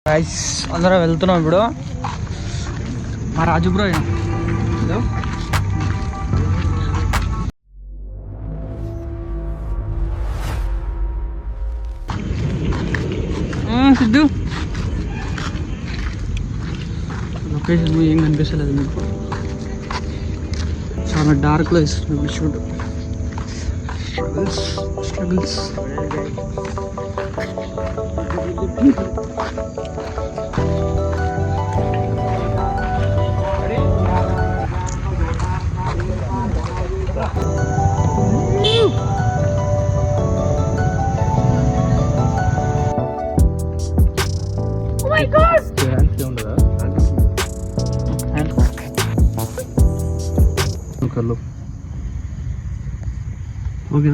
Guys అందరం వెళ్తున్నాం ఇప్పుడు. మా రాజు బ్రో సిద్ధు లొకేషన్ ఏం కనిపిస్తలేదు మీకు, చాలా డార్క్లో ఇస్తుంది షూట్. స్ట్రగుల్స్ ఓకే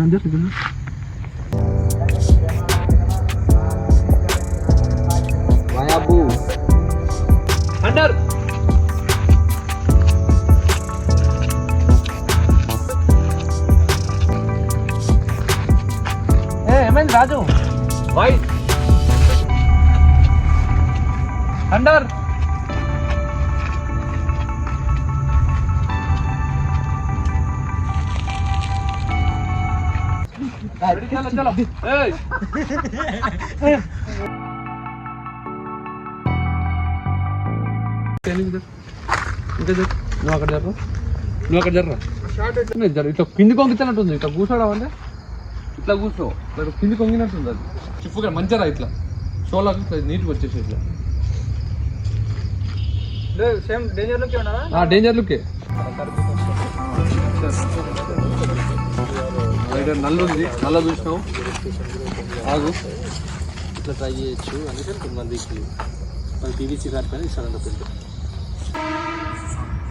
వాయాబు అండర్ ఏమైంది రాజు? వాయిస్ అండర్ చలో నువ్వు అక్కడ జర్రా ఇట్లా కింది కొంగినట్టుంది. ఇట్లా కూర్చోవడం అంటే ఇట్లా కూర్చో, కింది కొంగినట్టుంది. అది చిప్పుగా మంచిగా ఇట్లా షోలాగా ఇట్లా నీట్గా వచ్చేసి ఇట్లా డేంజర్ లుక్కే. నల్లు ఉంది, నల్ల చూసినావు. ఆగు ఇట్లా ట్రై చేయొచ్చు అంటే కొంతమందికి మన పీవీసీ కార్పైన ఇస్తానంట పెద్ద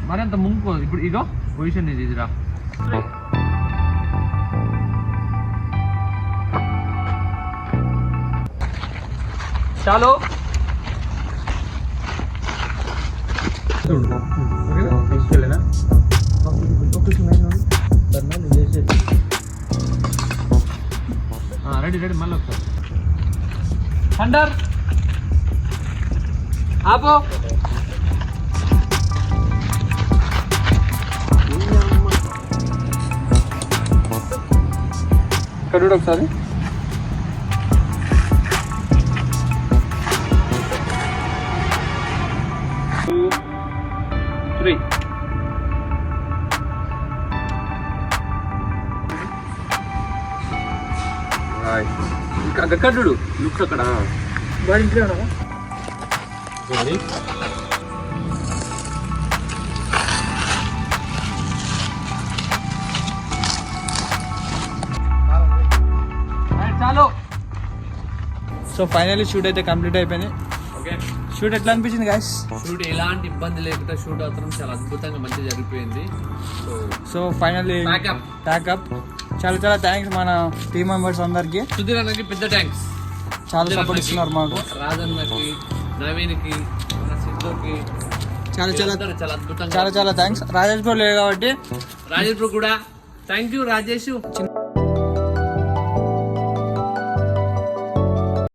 మరి అంత ముంపు. ఇప్పుడు ఇగో పొజిషన్ ఇది ఇదిరా. చాలు రెడీ రెడీ మళ్ళీ ఒకసారి అండర్ ఆపో. ఇక్కడ ఒకసారి అక్కడ లుక్స్ అక్కడ బాడీ ఇంట్లో ఉన్నావా? చాలు. సో ఫైనల్లీ షూట్ అయితే కంప్లీట్ అయిపోయింది. ఓకే, షూట్ ఎట్లా అనిపించింది గాయ్స్? షూట్ ఎలాంటి ఇబ్బంది లేకుండా షూట్ అవుతాం, చాలా అద్భుతంగా మంచిగా జరిగిపోయింది. So finally pack up. చాలా చాలా థ్యాంక్స్ మన టీమ్ మెంబర్స్ అందరికి. సుధీర్ అన్నకి పెద్ద థ్యాంక్స్, చాలా సపోర్ట్ ఇస్తున్నారు మాకు. రాజన్నకి, నవీన్కి, సిద్ధుకి చాలా చాలా చాలా అద్భుతంగా చాలా చాలా థ్యాంక్స్. రాజేష్ బ్రో లేదు కాబట్టి రాజేష్ బ్రో కూడా థ్యాంక్ యూ. రాజేష్